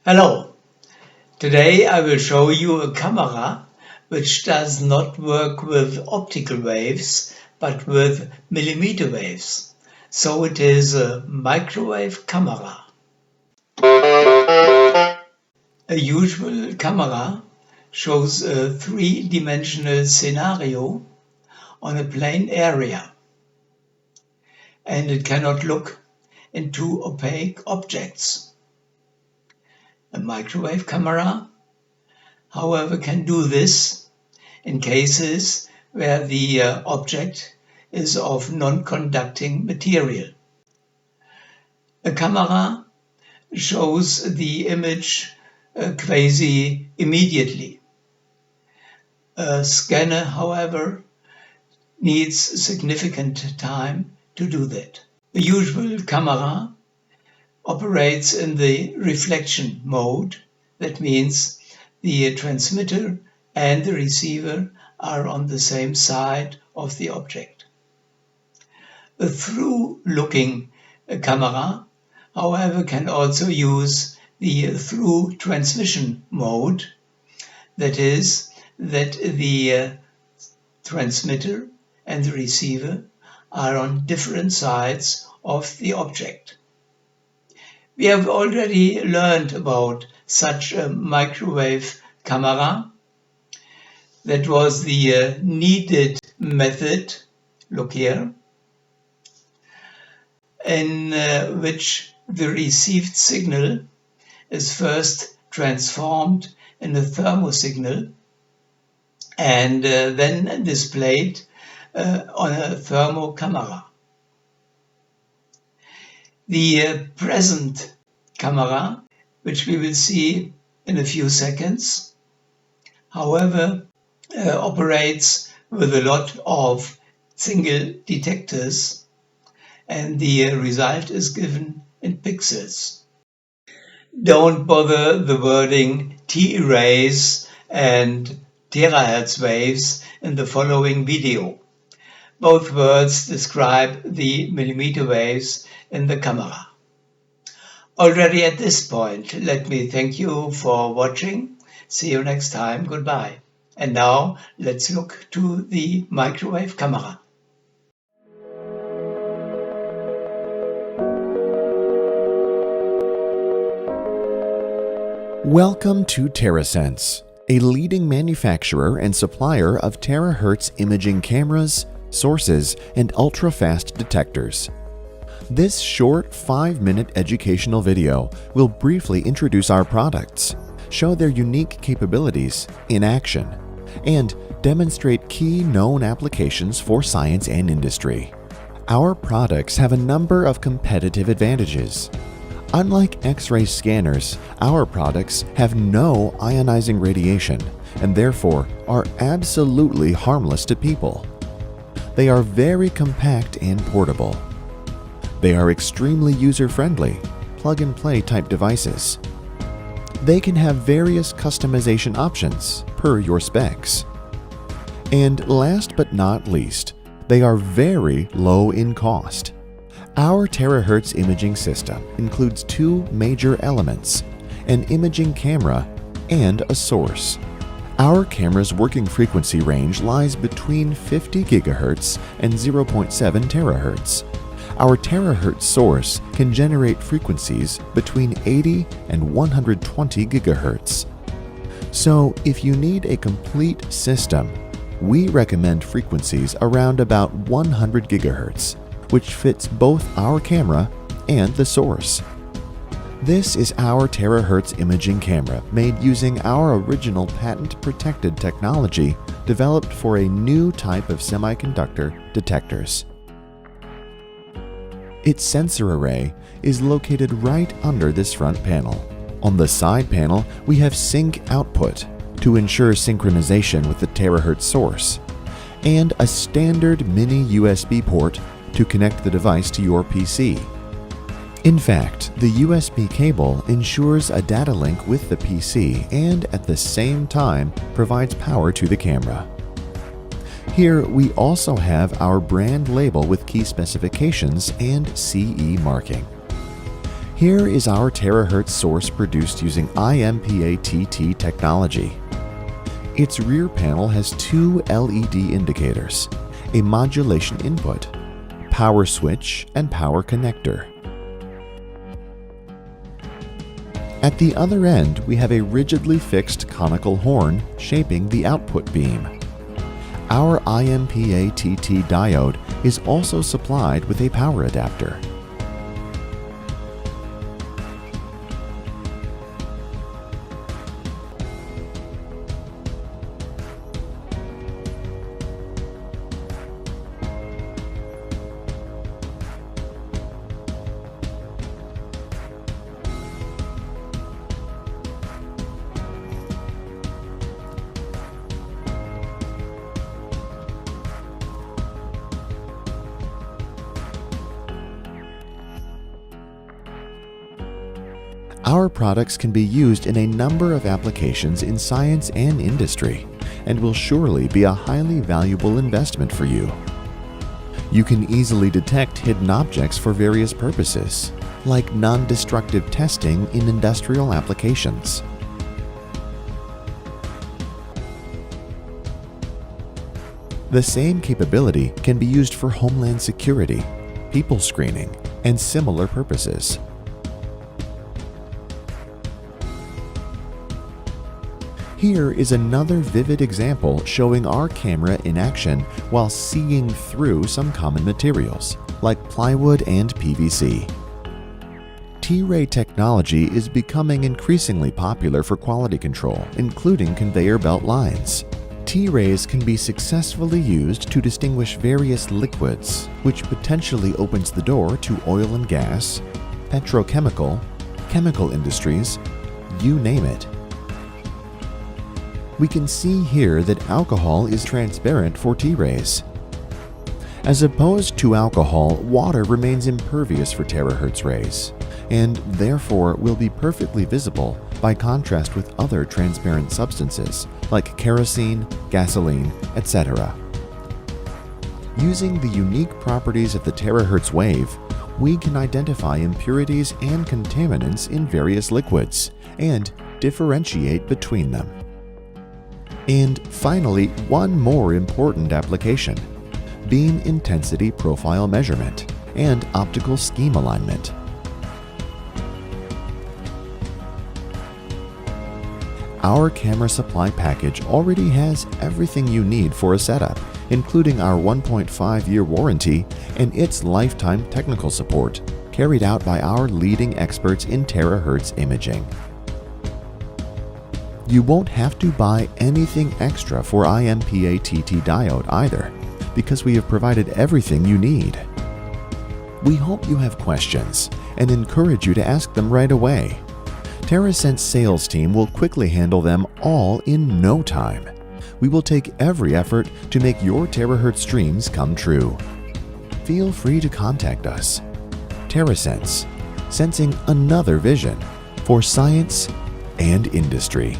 Hello, today I will show you a camera which does not work with optical waves but with millimeter waves. So it is a microwave camera. A usual camera shows a three-dimensional scenario on a plane area, and it cannot look into opaque objects. A microwave camera, however, can do this in cases where the object is of non-conducting material. A camera shows the image quasi-immediately. A scanner, however, needs significant time to do that. The usual camera operates in the reflection mode. That means the transmitter and the receiver are on the same side of the object. A through-looking camera, however, can also use the through transmission mode. That is, that the transmitter and the receiver are on different sides of the object. We have already learned about such a microwave camera. That was the kneaded method, look here, in which the received signal is first transformed in a thermosignal and then displayed on a thermocamera. The present camera, which we will see in a few seconds, however, operates with a lot of single detectors, and the result is given in pixels. Don't bother the wording T-rays and terahertz waves in the following video. Both words describe the millimeter waves in the camera. Already at this point, let me thank you for watching. See you next time. Goodbye. And now let's look to the microwave camera. Welcome to TerraSense, a leading manufacturer and supplier of terahertz imaging cameras, sources, and ultra-fast detectors. This short 5-minute educational video will briefly introduce our products, show their unique capabilities in action, and demonstrate key known applications for science and industry. Our products have a number of competitive advantages. Unlike X-ray scanners, our products have no ionizing radiation and therefore are absolutely harmless to people. They are very compact and portable. They are extremely user-friendly, plug-and-play type devices. They can have various customization options per your specs. And last but not least, they are very low in cost. Our terahertz imaging system includes two major elements, an imaging camera and a source. Our camera's working frequency range lies between 50 GHz and 0.7 terahertz. Our terahertz source can generate frequencies between 80 and 120 GHz. So if you need a complete system, we recommend frequencies around about 100 GHz, which fits both our camera and the source. This is our terahertz imaging camera made using our original patent-protected technology developed for a new type of semiconductor detectors. Its sensor array is located right under this front panel. On the side panel, we have sync output to ensure synchronization with the terahertz source, and a standard mini USB port to connect the device to your PC. In fact, the USB cable ensures a data link with the PC and at the same time provides power to the camera. Here we also have our brand label with key specifications and CE marking. Here is our terahertz source produced using IMPA-TT technology. Its rear panel has two LED indicators, a modulation input, power switch, and power connector. At the other end, we have a rigidly fixed conical horn shaping the output beam. Our IMPA-TT diode is also supplied with a power adapter. Our products can be used in a number of applications in science and industry, and will surely be a highly valuable investment for you. You can easily detect hidden objects for various purposes, like non-destructive testing in industrial applications. The same capability can be used for homeland security, people screening, and similar purposes. Here is another vivid example showing our camera in action while seeing through some common materials, like plywood and PVC. T-ray technology is becoming increasingly popular for quality control, including conveyor belt lines. T-rays can be successfully used to distinguish various liquids, which potentially opens the door to oil and gas, petrochemical, chemical industries, you name it. We can see here that alcohol is transparent for T-rays. As opposed to alcohol, water remains impervious for terahertz rays, and therefore will be perfectly visible by contrast with other transparent substances like kerosene, gasoline, etc. Using the unique properties of the terahertz wave, we can identify impurities and contaminants in various liquids and differentiate between them. And finally, one more important application: beam intensity profile measurement and optical scheme alignment. Our camera supply package already has everything you need for a setup, including our 1.5-year warranty and its lifetime technical support, carried out by our leading experts in terahertz imaging. You won't have to buy anything extra for IMPA-TT diode either, because we have provided everything you need. We hope you have questions and encourage you to ask them right away. TerraSense sales team will quickly handle them all in no time. We will take every effort to make your terahertz dreams come true. Feel free to contact us. TerraSense, sensing another vision for science and industry.